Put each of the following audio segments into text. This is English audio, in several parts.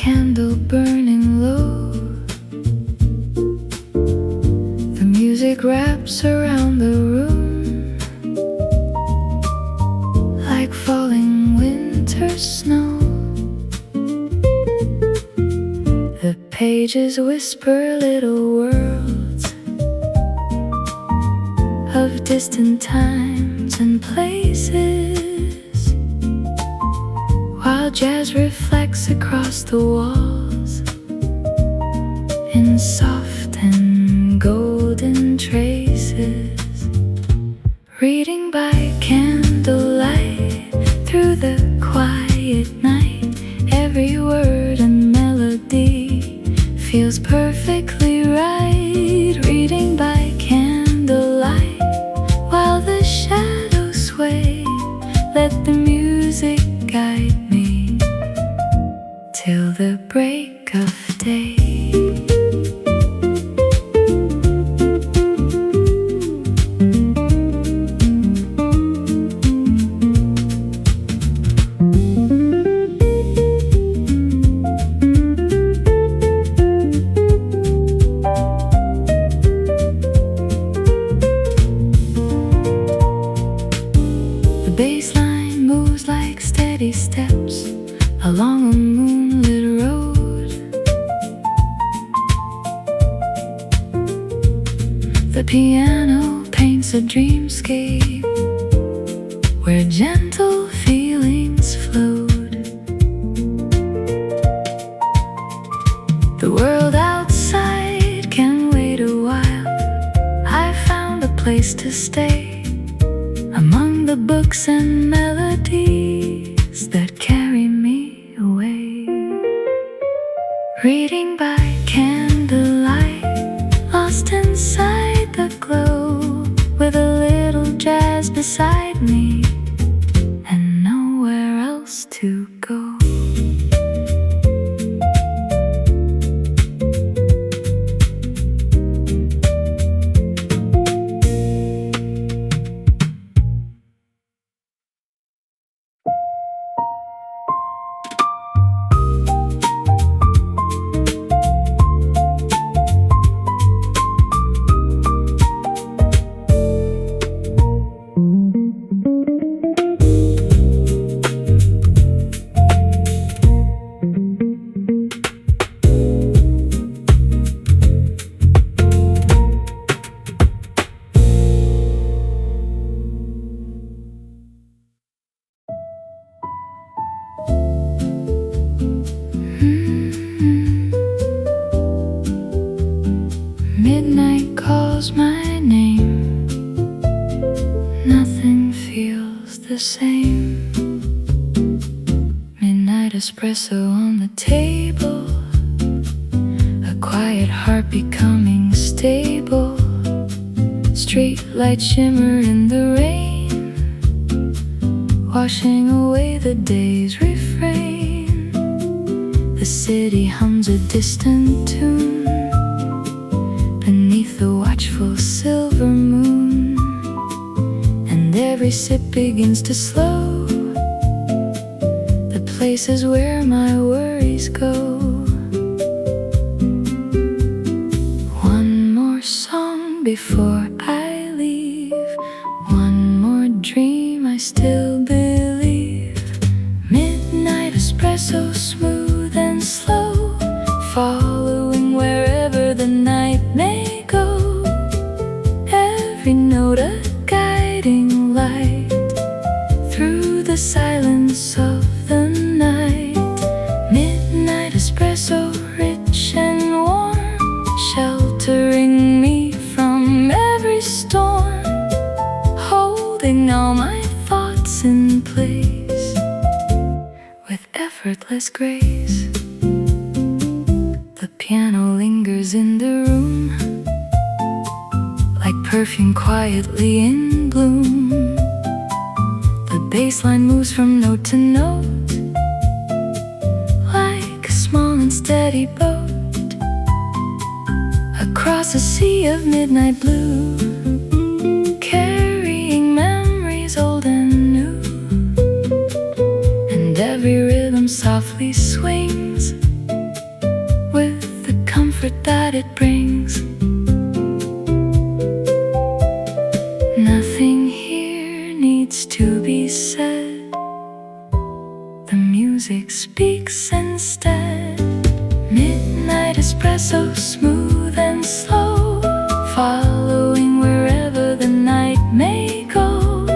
candle burning low. The music wraps around the room like falling winter snow. The pages whisper little worlds of distant times and places, while jazz reflects across the walls in soft and golden traces. Reading by candlelight through the quiet night, every word and melody feels perfectly right. Reading by candllight while the shadows sway, let the music guide me till the break of day. The bassline moves like steady steps along a moonlit road. The piano paints a dreamscape where gentle feelings float. The world outside can wait a while. I found a place to stay among the books and melodies that carry me away. Reading by candlelight, lost inside the glow, with a little jazz beside me and nowhere else to go. Midnight calls my name, nothing feels the same. Midnight espresso on the table, a quiet heart becoming stable. Street lights shimmer in the rain, washing away the day's refrain. The city hums a distant tune beneath the watchful silver moon, and every sip begins to slow the places where my worries go. One more song before I leave, one more dream I still believe. Midnight espresso, smooth and slow, following wherever the night may go. Every note a guiding light through the silence of the night. Midnight espresso, rich and warm, sheltering me from every storm, holding all my thoughts in place with effortless grace. The piano lingers in the room like perfume quietly in bloom. The bassline moves from note to note like a small and steady boat across a sea of midnight blue, carrying memories old and new. And every rhythm softly swings that it brings. Nothing here needs to be said. The music speaks instead. Midnight espresso, smooth and slow, following wherever the night may go.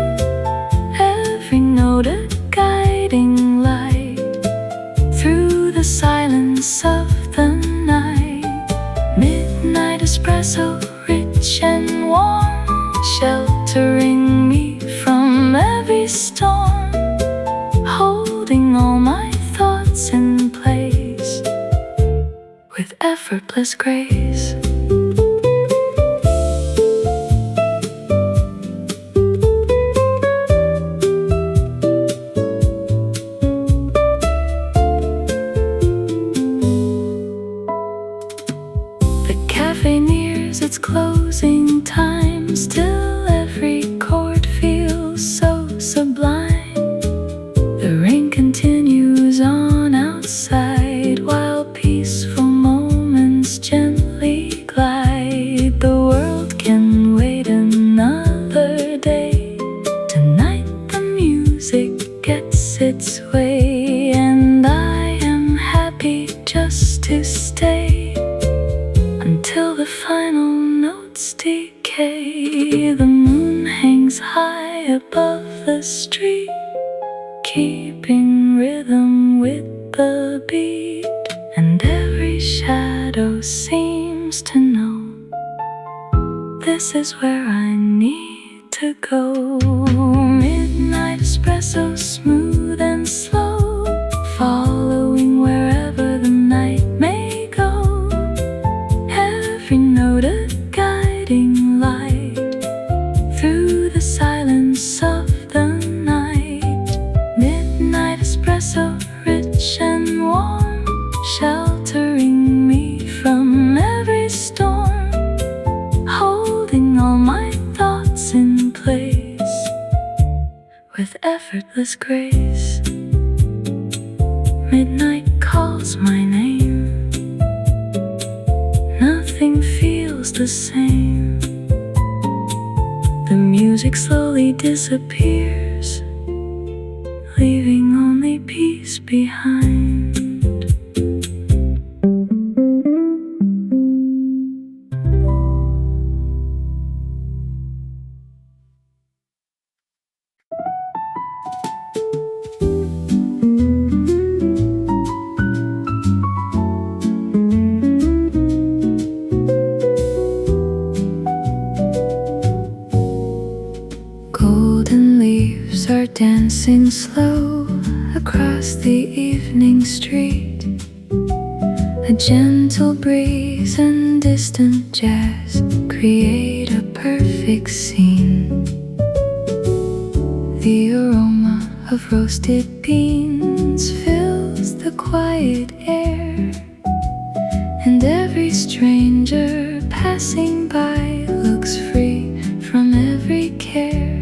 Every note a guiding light through the silence of the night. Midnight espresso, rich and warm, sheltering me from every storm, holding all my thoughts in place with effortless grace. The cafe nears its closing time, still every chord feels so sublime. The rain continues on outside while peaceful moments gently glide. The world can wait another day. Tonight the music gets its way, and I am happy just to stay until the final notes decay. The moon hangs high above the street, keeping rhythm with the beat, and every shadow seems to know this is where I need to go. Midnight espresso, smooth and slow, following wherever the night may go. Every note a guiding light through the silence of the night. Midnight espresso, rich and warm, sheltering me from every storm, holding all my thoughts in place with effortless grace. Midnight calls my name. Nothing feels the same. The music slowly disappears, leaving only peace behind. Golden leaves are dancing slow across the evening street. A gentle breeze and distant jazz create a perfect scene. The aroma of roasted beans fills the quiet air, and every stranger passing by looks free from every care.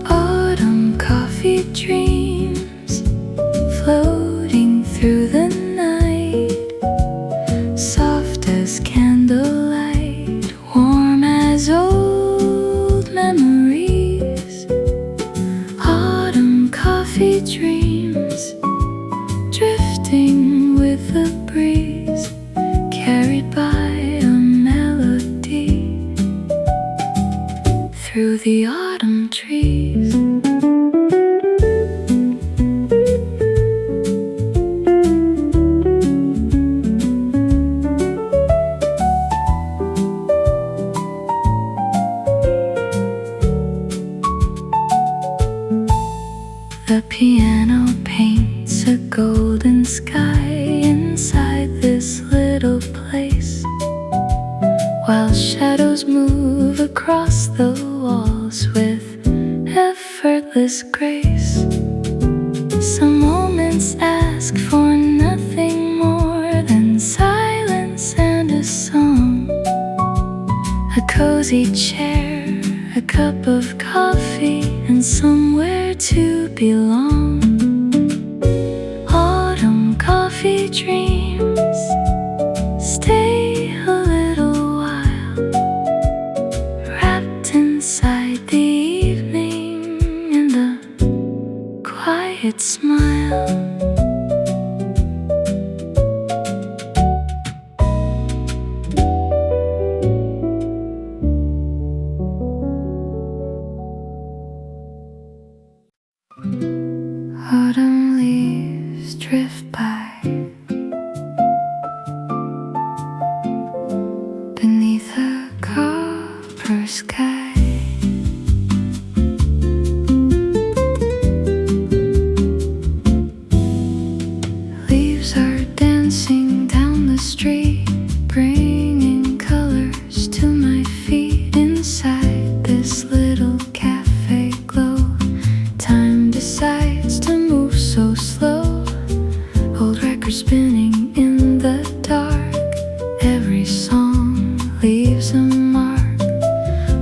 Autumn coffee dreams floating through the night, soft as candlelight, warm as old memories. Autumn coffee dreams drifting with the breeze, carried by a melody through the autumn trees. The piano paints a golden sky inside this little place, while shadows move across the walls with effortless grace. Some moments ask for nothing more than silence and a song, a cozy chair, a cup of coffee, and somewhere to belong. Autumn coffee dreams stay smile. Autumn leaves drift by beneath a copper sky. Leaves are dancing down the street, bringing colors to my feet. Inside this little cafe glow, time decides to move so slow. Old records spinning in the dark, every song leaves a mark.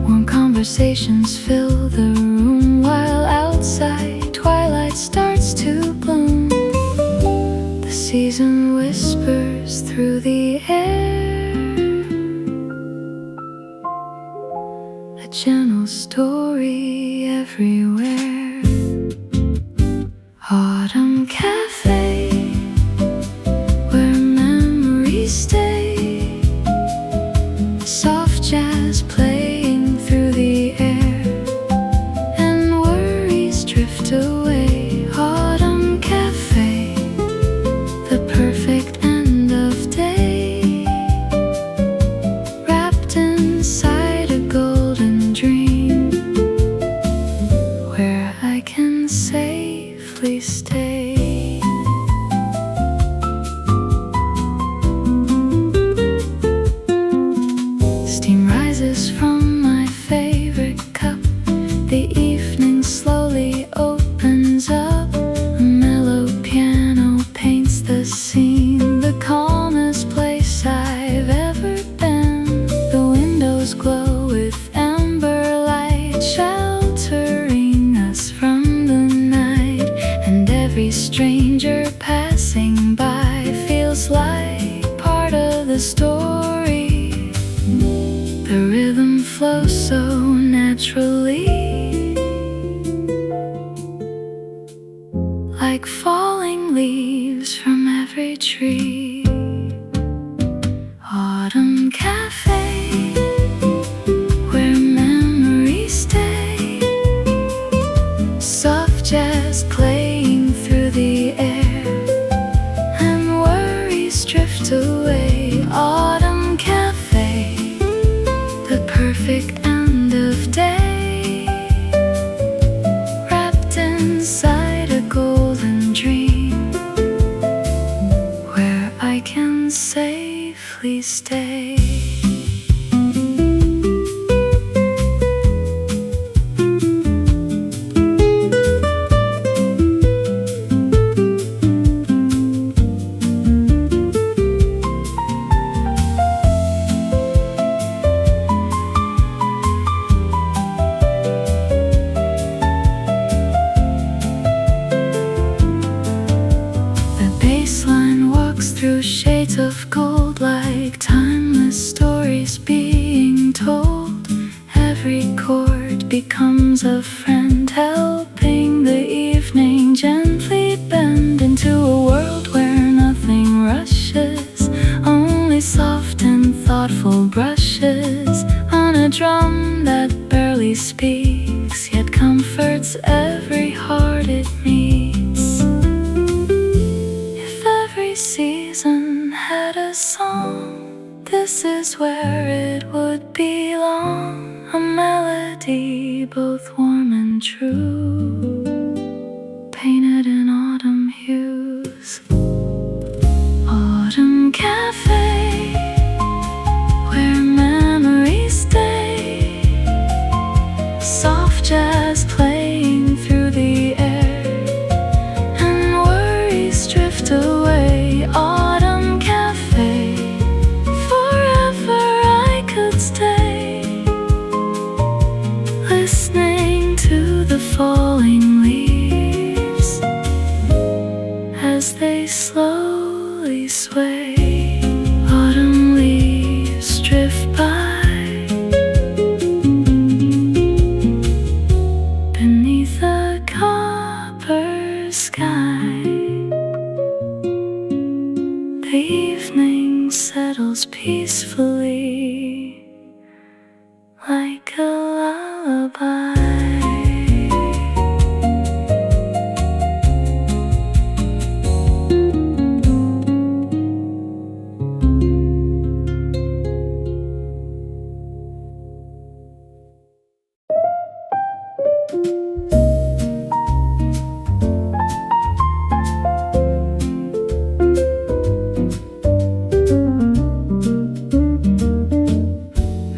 Warm conversations fill the room, while outside twilight starts to bloom. The season whispers through the air, a gentle story everywhere. Autumn cafe, where memories stay. Soft jazz playing through the air, and worries drift away. Autumn cafe, the perfect end of day, wrapped inside a golden dream, where I can safely stay. Steam rises from my favorite cup, the evening slowly opens up. A mellow piano paints the scene, the calmest place I've ever been. The windows glow with amber light, sheltering us from the night. And every stranger passing by feels like part of the story. The rhythm flows so naturally, like falling leaves from every tree. Autumn cafe, where memories stay. Soft jazz playing through the air, and worries drift away. Autumn cafe, the perfect end of day, wrapped inside a golden dream, where I can safely stay. Baseline walks through shades of gold, like timeless stories being told. Every chord becomes a friend, helping the evening gently bend into a world where nothing rushes, only soft and thoughtful brushes on a drum that barely speaks, yet comforts every heart it meets. Season had a song, this is where it would belong. A melody both warm and true, painted in autumn hues. Autumn cafe, where memories stay. Soft jazz playing through the air, and worries drift away. Autumn cafe, forever I could stay, listening to the falling leaves as they slowly sway. peacefully like a lullaby.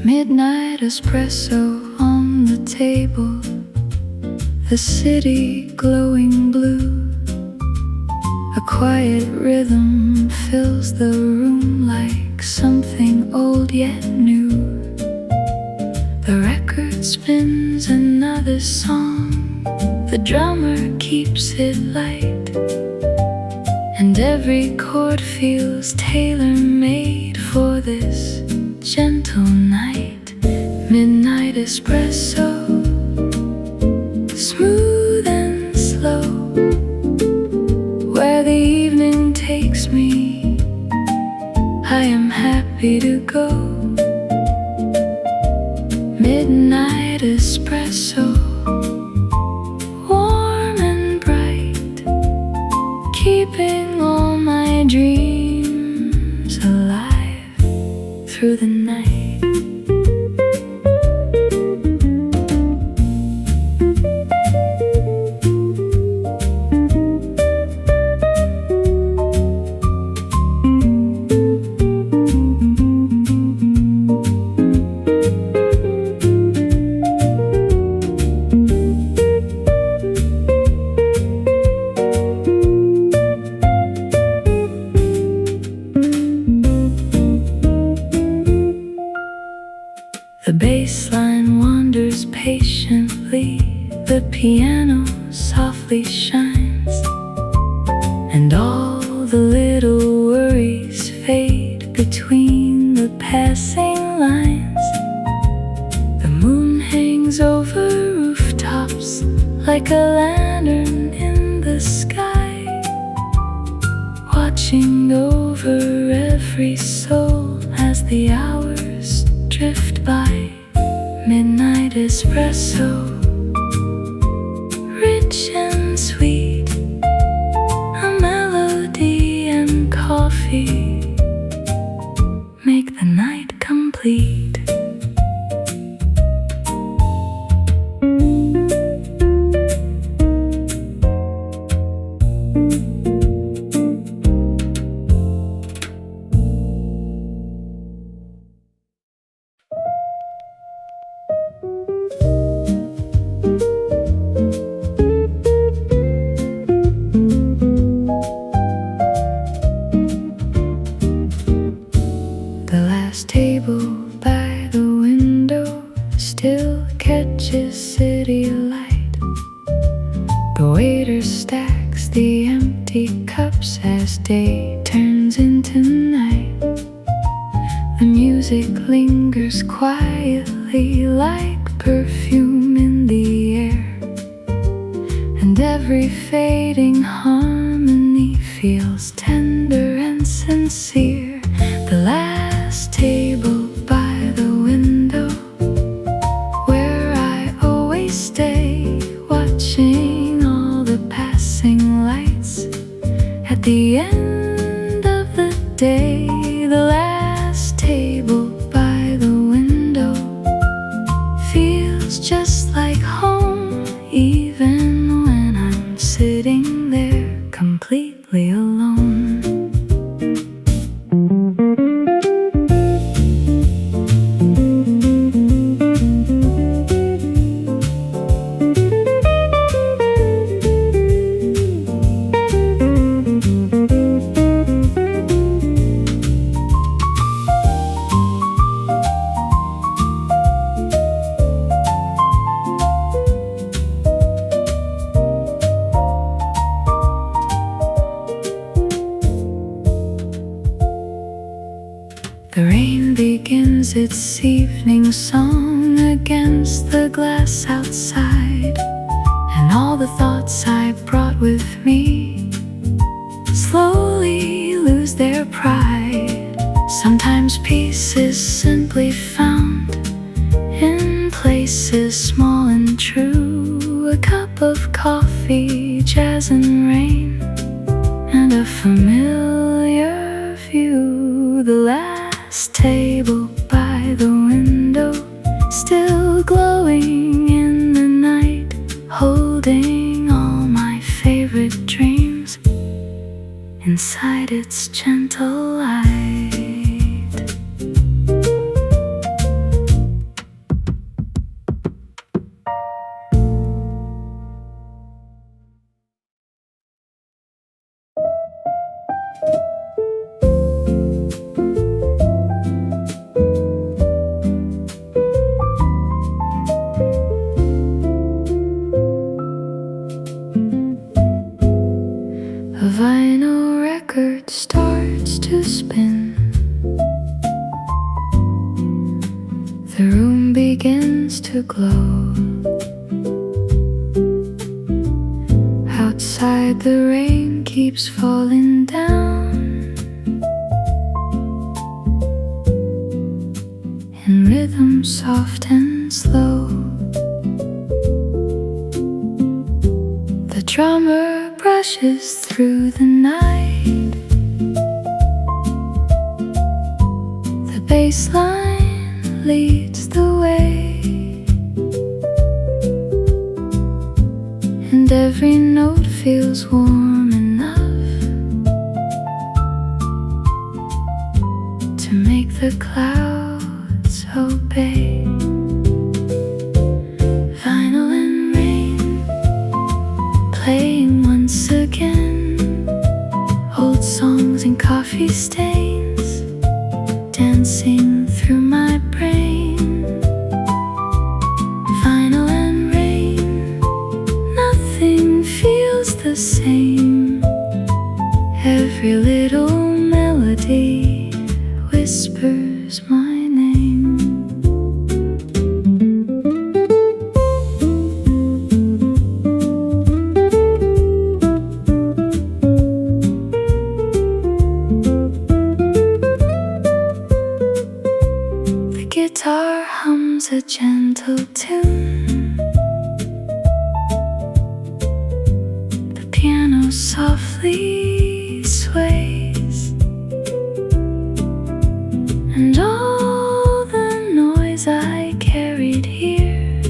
Midnight espresso on the table, the city glowing blue. A quiet rhythm fills the room like something old yet new. The record spins another song, the drummer keeps it light, and every chord feels tailor-made for this gentle night. Midnight espresso, smooth and slow, where the evening takes me, I am happy to go. Midnight espresso, warm and bright, keeping all my dreams alive through the night. The bass line wanders patiently, the piano softly shines, and all the little worries fade between the passing lines. The moon hangs over rooftops like a lantern in the sky, watching over every soul as the hours drift by. Midnight espresso, rich and sweet, a melody and coffee make the night complete. Table by the window still catches city light. The waiter stacks the empty cups as day turns into night. The music lingers quietly like perfume in the air, and every fading harmony feels tender and sincere. The last table by the window, where I always stay, watching all the passing lights. At the end of the day, the last table by the window feels just like home, even when I'm sitting there completely alone. The rain begins its evening song against the glass outside, and all the thoughts I brought with me slowly lose their pride. Sometimes peace is simply found in places small and true. A cup of coffee, jazz and rain, and a familiar view. The last table by the window, still glowing in the night, holding all my favorite dreams inside its gentle light. A vinyl record starts to spin. The room begins to glow. Outside the rain keeps falling down, in rhythm soft and slow. The drummer brushes through the night. The bass line leads the way, and every note feels warm enough to make the clouds obey. Vinyl and rain playing once again, old songs and coffee stains dancing through my brain. Vinyl and rain, nothing feels the same. Every little melody whispers my name. The guitar hums a gentle tune. The piano softly sways, and all the noise I carried here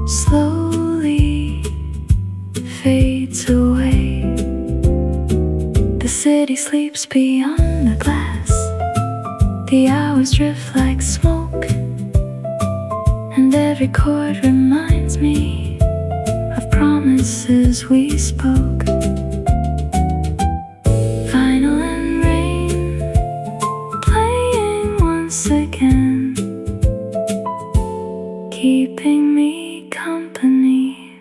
slowly fades away. The city sleeps beyond the glass. The hours drift like smoke, and every chord reminds me of promises we spoke. Vinyl and rain playing once again, keeping me company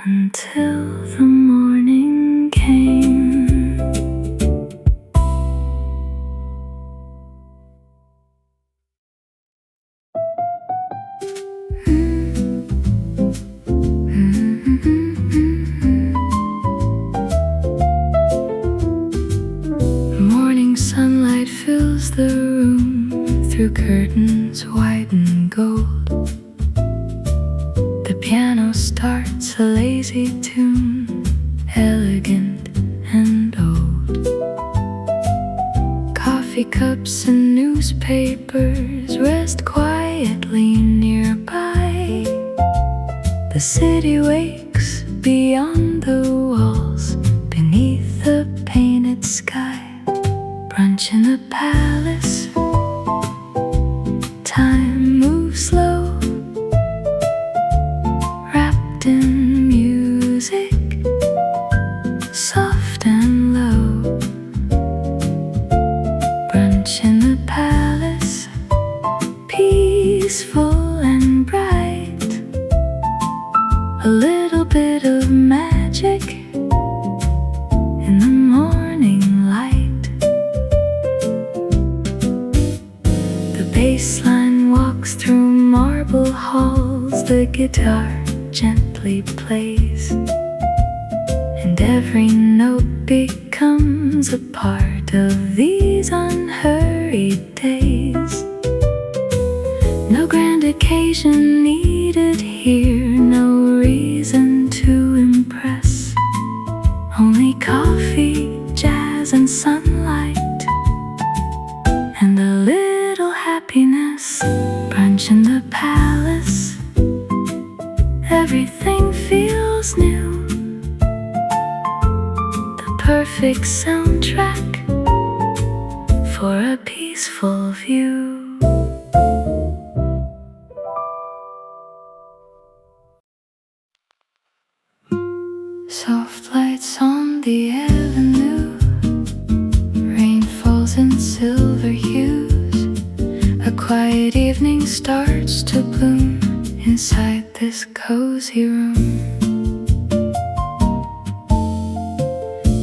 until the morning came. Morning sunlight fills the room through curtains white and gold. The piano starts a lazy tune, elegant and old. Coffee cups and newspapers rest quietly nearby. The city wakes beyond the walls, beneath the painted sky. Brunch in the palace, time moves slow, wrapped in music, soft and low. Brunch in the palace, peaceful and bright. A little bit of magic in the morning light. The bass line walks through marble halls. The guitar gently plays, and every note becomes becomes a part of these unhurried days. No grand occasion needed here, no reason to impress. Only coffee, jazz and sunlight, and a little happiness. Brunch in the palace, everything feels new. The perfect soundtrack for a peaceful view. Soft lights on the avenue, rain falls in silver hues. A quiet evening starts to bloom inside this cozy room.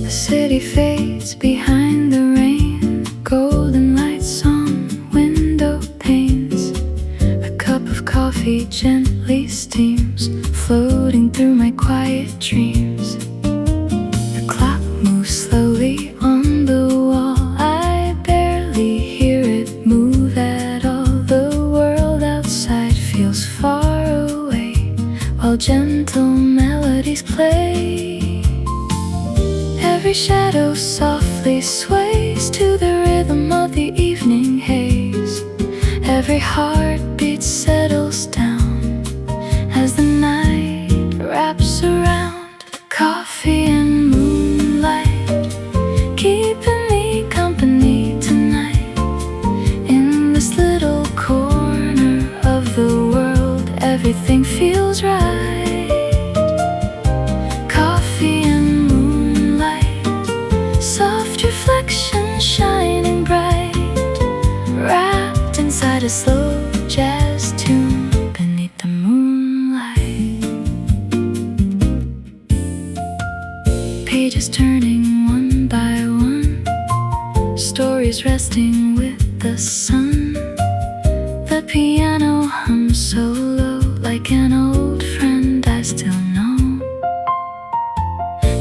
The city fades behind the rain, golden lights on window panes. A cup of coffee gently steams, floating through my quiet dreams. The clock moves slowly on the wall, I barely hear it move at all. The world outside feels far away, while gentle melodies play. Every shadow softly sways to the rhythm of the evening haze. Every heartbeat settles down as the night wraps around. Coffee and moonlight, keeping me company tonight. In this little corner of the world, everything feels right. Coffee and moonlight, soft reflection shining bright, wrapped inside a slow jazz tune beneath the moonlight. Pages turning one by one, stories resting with the sun. The piano hums so low, like an old friend I still know.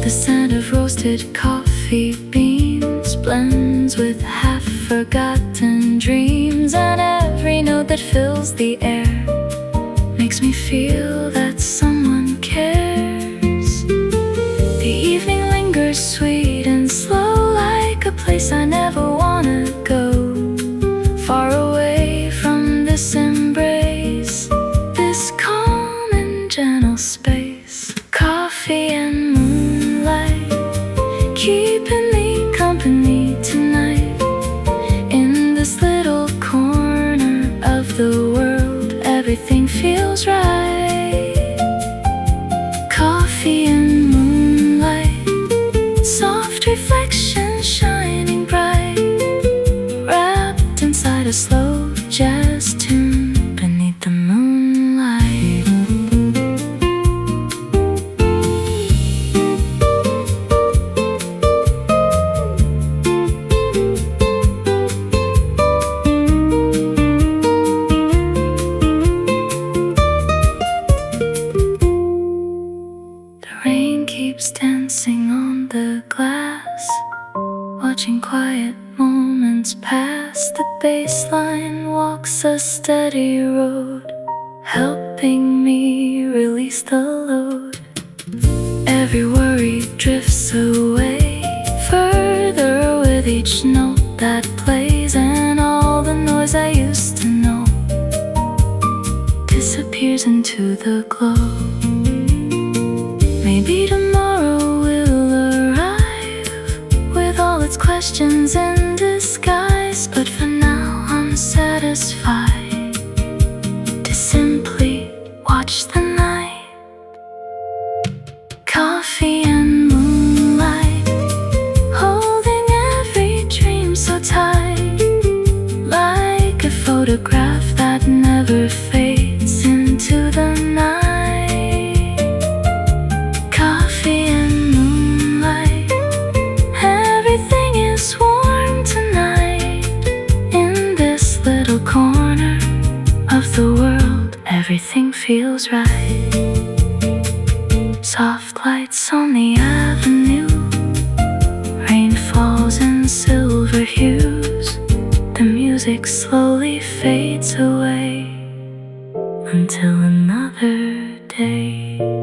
The scent of roasted coffee beans blends with half-forgotten dreams, and every note that fills the air makes me feel that someone cares. The evening lingers sweet and slow, like a place I never wanna go. Far away from this embrace, this calm and gentle space. Coffee and moonlight, keeping me company tonight. In this little corner of the world, everything feels right. Coffee and moonlight, soft reflection shining bright, wrapped inside a slow jazz tune beneath the moonlight. The rain keeps dancing on the glass, watching quiet moments pass. The baseline walks a steady road, helping me release the load. Every worry drifts away, further with each note that plays, and all the noise I used to know disappears into the glow. Maybe tomorrow will arrive with all its questions in disguise, but for now I'm satisfied to simply watch the night. Coffee and moonlight, holding every dream so tight, like a photograph that never fades into the night. Coffee and moonlight, everything is warm tonight. In this little corner of the world, everything feels right. Soft lights on the avenue, rain music slowly fades away until another day.